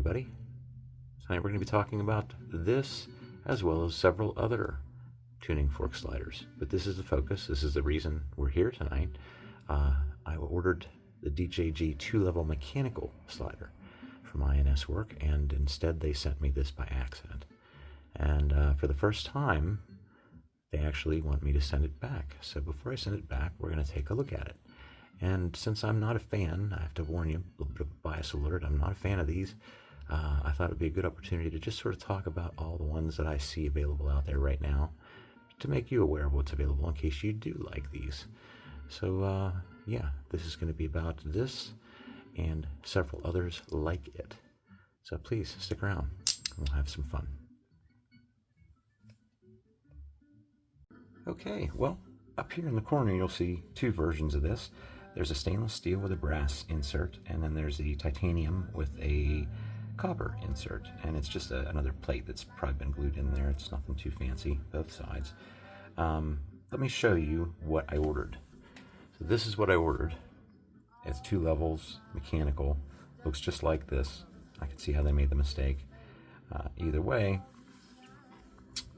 everybody. Tonight we're going to be talking about this as well as several other tuning fork sliders. But this is the focus. This is the reason we're here tonight. I ordered the DJG 2-level mechanical slider from INS Work, and instead they sent me this by accident. And for the first time, they actually want me to send it back. So before I send it back, we're going to take a look at it. And since I'm not a fan, I have to warn you, a little bit of bias alert, I'm not a fan of these. I thought it would be a good opportunity to just sort of talk about all the ones that I see available out there right now, to make you aware of what's available in case you do like these. So yeah, this is going to be about this and several others like it. So please stick around, we'll have some fun. Okay, well, up here in the corner you'll see two versions of this. There's a stainless steel with a brass insert, and then there's the titanium with a copper insert, and it's just another plate that's probably been glued in there. It's nothing too fancy, both sides. Let me show you what I ordered. So this is what I ordered. It's 2 levels, mechanical, looks just like this. I can see how they made the mistake. Either way,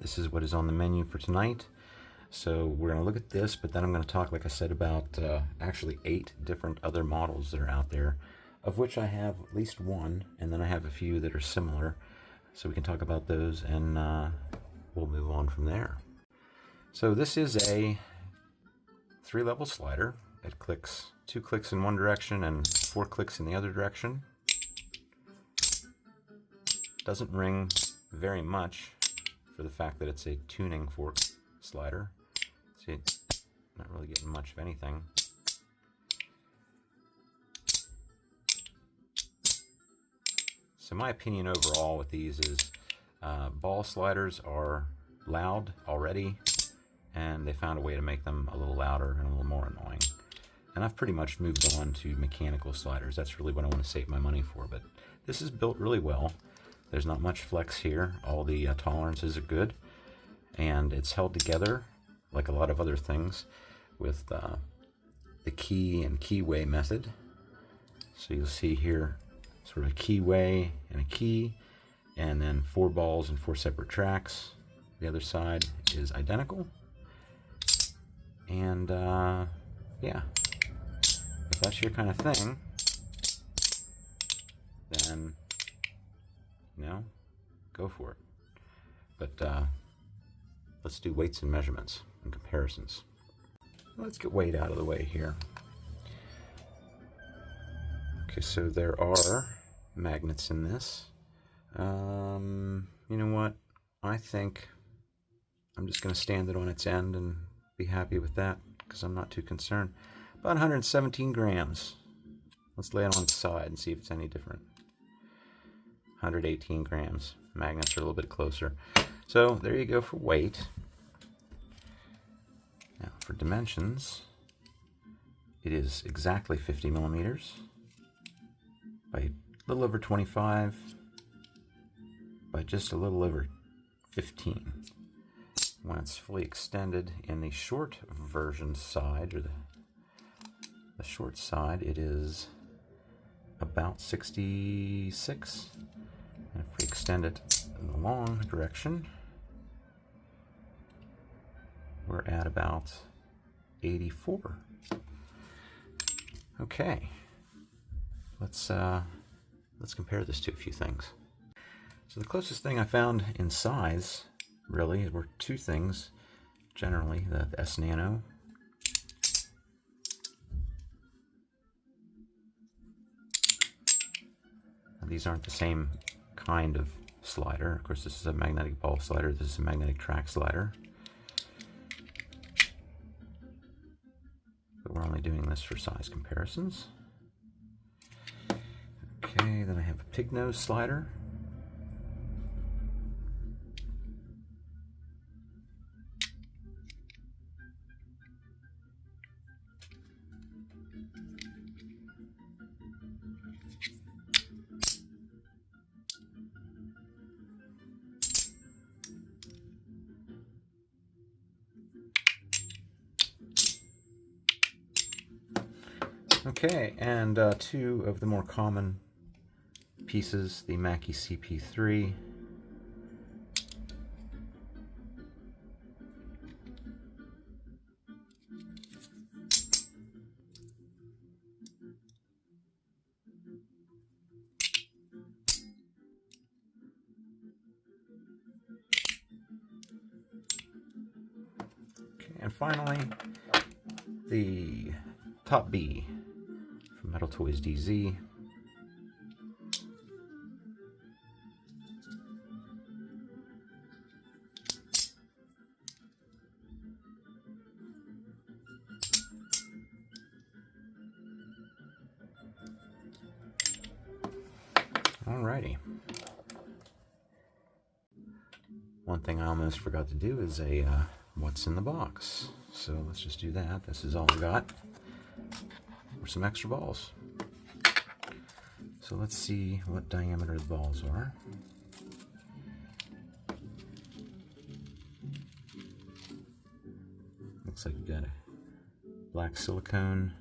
this is what is on the menu for tonight. So we're going to look at this, but then I'm going to talk, like I said, about actually 8 different other models that are out there, of which I have at least one, and then I have a few that are similar. So we can talk about those, and we'll move on from there. So this is a 3-level slider. It clicks 2 clicks in one direction and 4 clicks in the other direction. Doesn't ring very much for the fact that it's a tuning fork slider. See, it's not really getting much of anything. So my opinion overall with these is ball sliders are loud already, and they found a way to make them a little louder and a little more annoying. And I've pretty much moved on to mechanical sliders. That's really what I want to save my money for, but this is built really well. There's not much flex here. All the tolerances are good, and it's held together like a lot of other things with the key and keyway method. So you'll see here sort of a keyway and a key, and then 4 balls and 4 separate tracks. The other side is identical. And yeah, if that's your kind of thing, then go for it. But let's do weights and measurements and comparisons. Let's get weight out of the way here. Okay, so there are magnets in this. You know what? I think I'm just going to stand it on its end and be happy with that, because I'm not too concerned. About 117 grams. Let's lay it on its side and see if it's any different. 118 grams. Magnets are a little bit closer. So there you go for weight. Now for dimensions, it is exactly 50 millimeters by a little over 25 by just a little over 15. When it's fully extended in the short version side, or the short side, it is about 66. And if we extend it in the long direction, we're at about 84. Okay, let's compare this to a few things. So the closest thing I found in size, really, were 2 things. Generally, the S Nano. Now, these aren't the same kind of slider. Of course, this is a magnetic ball slider. This is a magnetic track slider. But we're only doing this for size comparisons. Okay, then I have a pig nose slider. Okay, and 2 of the more common pieces, the Mackie CP3. And finally, the Top B from Metal Toys DZ. Alrighty. One thing I almost forgot to do is a what's in the box. So let's just do that. This is all I got for some extra balls. So let's see what diameter the balls are. Looks like we've got a black silicone,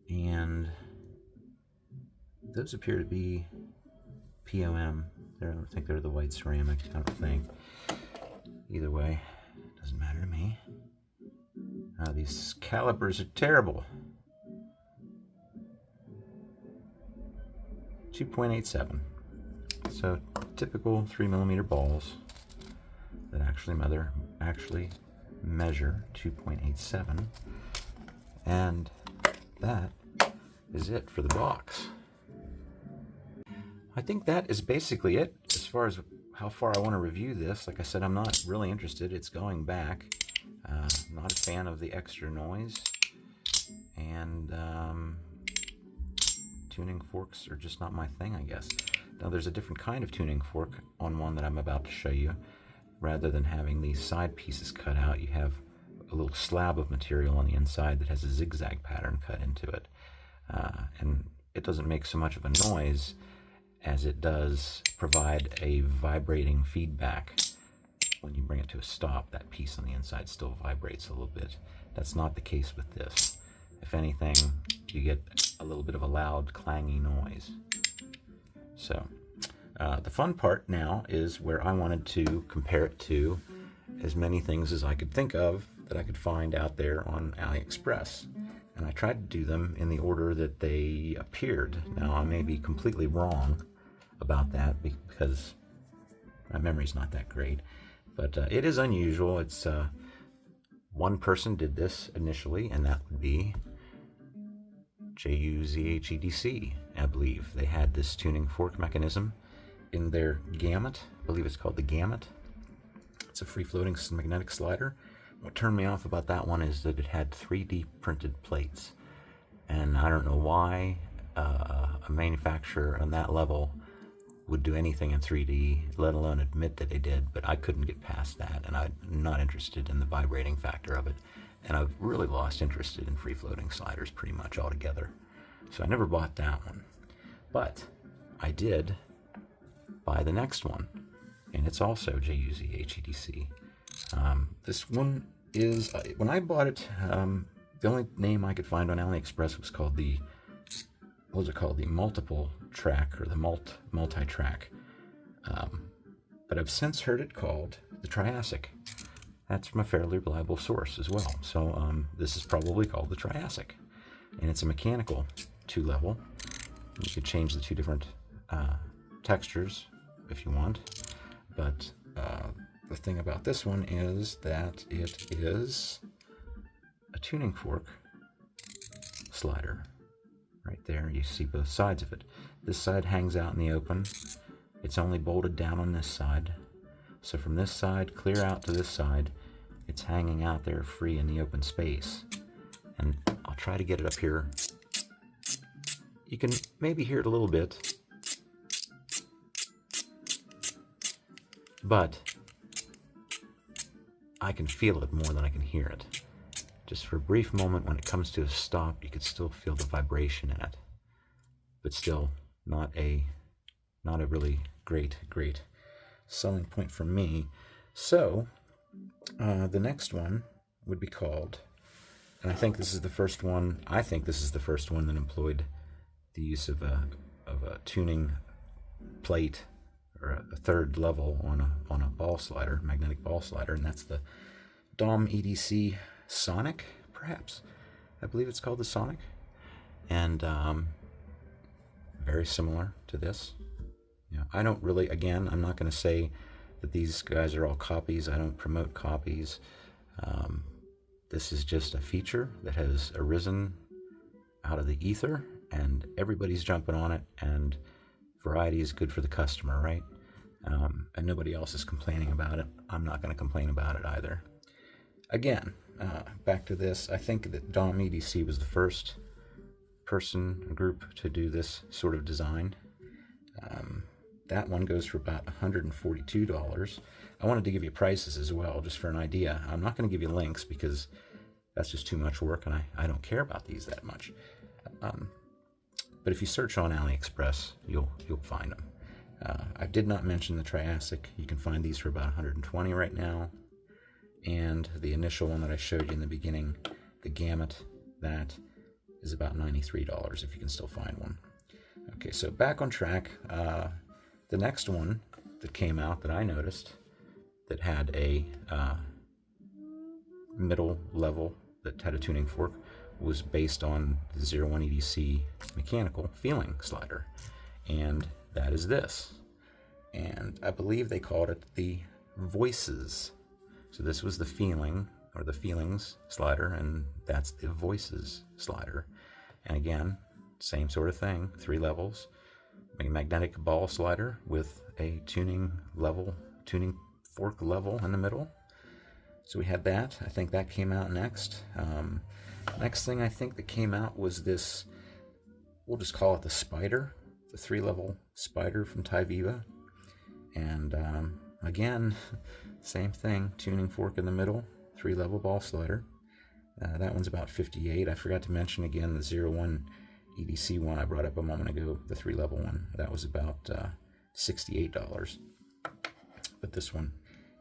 and those appear to be POM. I don't think they're the white ceramic, I don't think. Either way, doesn't matter to me. These calipers are terrible. 2.87. So typical 3mm balls that actually measure 2.87. And that is it for the box. I think that is basically it as far as how far I want to review this. Like I said, I'm not really interested. It's going back. I'm not a fan of the extra noise. And tuning forks are just not my thing, I guess. Now there's a different kind of tuning fork on one that I'm about to show you. Rather than having these side pieces cut out, you have a little slab of material on the inside that has a zigzag pattern cut into it. And it doesn't make so much of a noise as it does provide a vibrating feedback. When you bring it to a stop, that piece on the inside still vibrates a little bit. That's not the case with this. If anything, you get a little bit of a loud, clangy noise. So, the fun part now is where I wanted to compare it to as many things as I could think of that I could find out there on AliExpress. And I tried to do them in the order that they appeared. Now, I may be completely wrong about that because my memory's not that great. But it is unusual. It's one person did this initially, and that would be JUZHEDC, I believe. They had this tuning fork mechanism in their Gamut. I believe it's called the Gamut. It's a free-floating magnetic slider. What turned me off about that one is that it had 3D printed plates. And I don't know why a manufacturer on that level would do anything in 3D, let alone admit that they did, but I couldn't get past that, and I'm not interested in the vibrating factor of it. And I've really lost interest in free-floating sliders pretty much altogether. So I never bought that one. But I did buy the next one, and it's also JUZHEDC. This one is, when I bought it, the only name I could find on AliExpress was called the, what was it called? The multiple track, or the multi-track. But I've since heard it called the Triassic. That's from a fairly reliable source as well. So this is probably called the Triassic. And it's a mechanical 2-level. You could change the two different textures if you want. But the thing about this one is that it is a tuning fork slider. Right there, you see both sides of it. This side hangs out in the open. It's only bolted down on this side. So from this side, clear out to this side, it's hanging out there free in the open space. And I'll try to get it up here. You can maybe hear it a little bit, but I can feel it more than I can hear it. Just for a brief moment, when it comes to a stop, you could still feel the vibration in it, but still not a really great selling point for me. So the next one would be called, and I think this is the first one that employed the use of a a tuning plate, or a third level on a ball slider, magnetic ball slider, and that's the DOM EDC Sonic, perhaps. I believe it's called the Sonic, and very similar to this. I don't really, again, I'm not going to say that these guys are all copies. I don't promote copies. This is just a feature that has arisen out of the ether, and everybody's jumping on it, and variety is good for the customer, right? And nobody else is complaining about it. I'm not going to complain about it either. Again, back to this, I think that DOM EDC was the first group to do this sort of design. That one goes for about $142. I wanted to give you prices as well, just for an idea. I'm not going to give you links because that's just too much work, and I don't care about these that much. But if you search on AliExpress, you'll find them. I did not mention the Triassic. You can find these for about $120 right now. And the initial one that I showed you in the beginning, the Gamut, that is about $93 if you can still find one. Okay, so back on track. The next one that came out that I noticed that had a middle level that had a tuning fork was based on the 01 EDC mechanical feeling slider, and that is this. And I believe they called it the Voices. So this was the feeling, or the feelings slider, and that's the Voices slider. And again, same sort of thing, 3 levels. A magnetic ball slider with a tuning fork level in the middle. So we had that. I think that came out next. Next thing I think that came out was this, we'll just call it the Spider, the 3-level Spider from Tyviva. And again, same thing, tuning fork in the middle, 3-level ball slider. That one's about $58. I forgot to mention again the 01 EDC one I brought up a moment ago, the 3-level one. That was about $68. But this one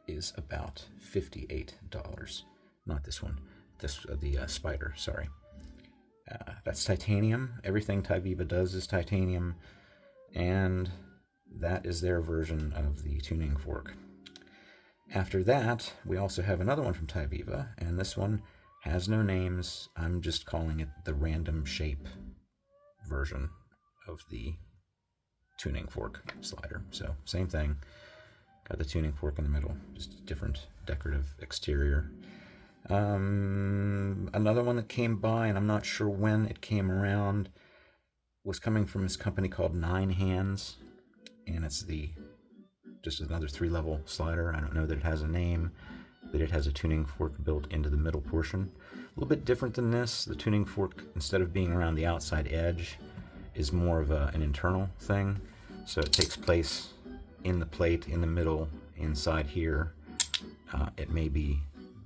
is about $58. Not this one. The Spider, sorry. That's titanium. Everything Tyviva does is titanium, and that is their version of the tuning fork. After that, we also have another one from Tyviva, and this one has no names. I'm just calling it the Random Shape version of the tuning fork slider. So same thing, got the tuning fork in the middle, just a different decorative exterior. Another one that came by, and I'm not sure when it came around, was coming from this company called 9 Hands, and it's just another 3-level slider. I don't know that it has a name, but it has a tuning fork built into the middle portion. A little bit different than this. The tuning fork, instead of being around the outside edge, is more of an internal thing. So it takes place in the plate, in the middle, inside here. It may be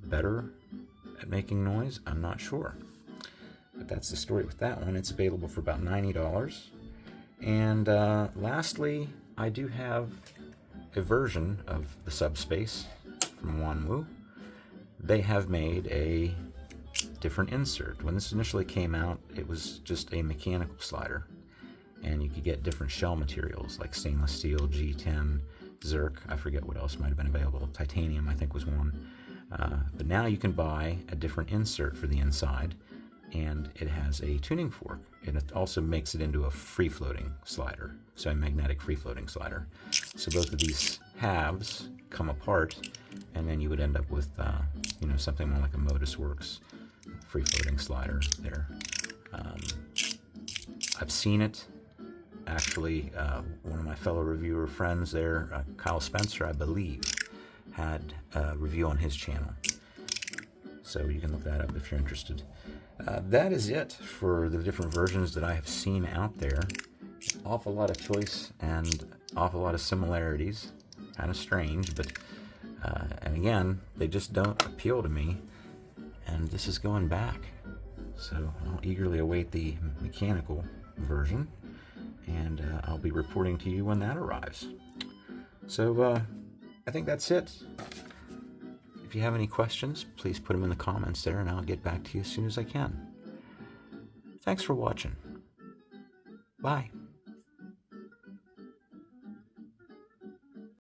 better at making noise, I'm not sure. But that's the story with that one. It's available for about $90. And lastly, I do have a version of the Subspace from Wanwu. They have made a different insert. When this initially came out, it was just a mechanical slider, and you could get different shell materials like stainless steel, G10, Zirc, I forget what else might have been available, titanium I think was one. But now you can buy a different insert for the inside, and it has a tuning fork, and it also makes it into a free-floating slider, so a magnetic free-floating slider. So both of these halves come apart, and then you would end up with something more like a Modus Works free-floating slider there. I've seen it. Actually, one of my fellow reviewer friends there, Kyle Spencer, I believe, had a review on his channel. So you can look that up if you're interested. That is it for the different versions that I have seen out there. Awful lot of choice and awful lot of similarities. Kind of strange, but and again, they just don't appeal to me. And this is going back. So I'll eagerly await the mechanical version, and I'll be reporting to you when that arrives. So I think that's it. If you have any questions, please put them in the comments there, and I'll get back to you as soon as I can. Thanks for watching. Bye.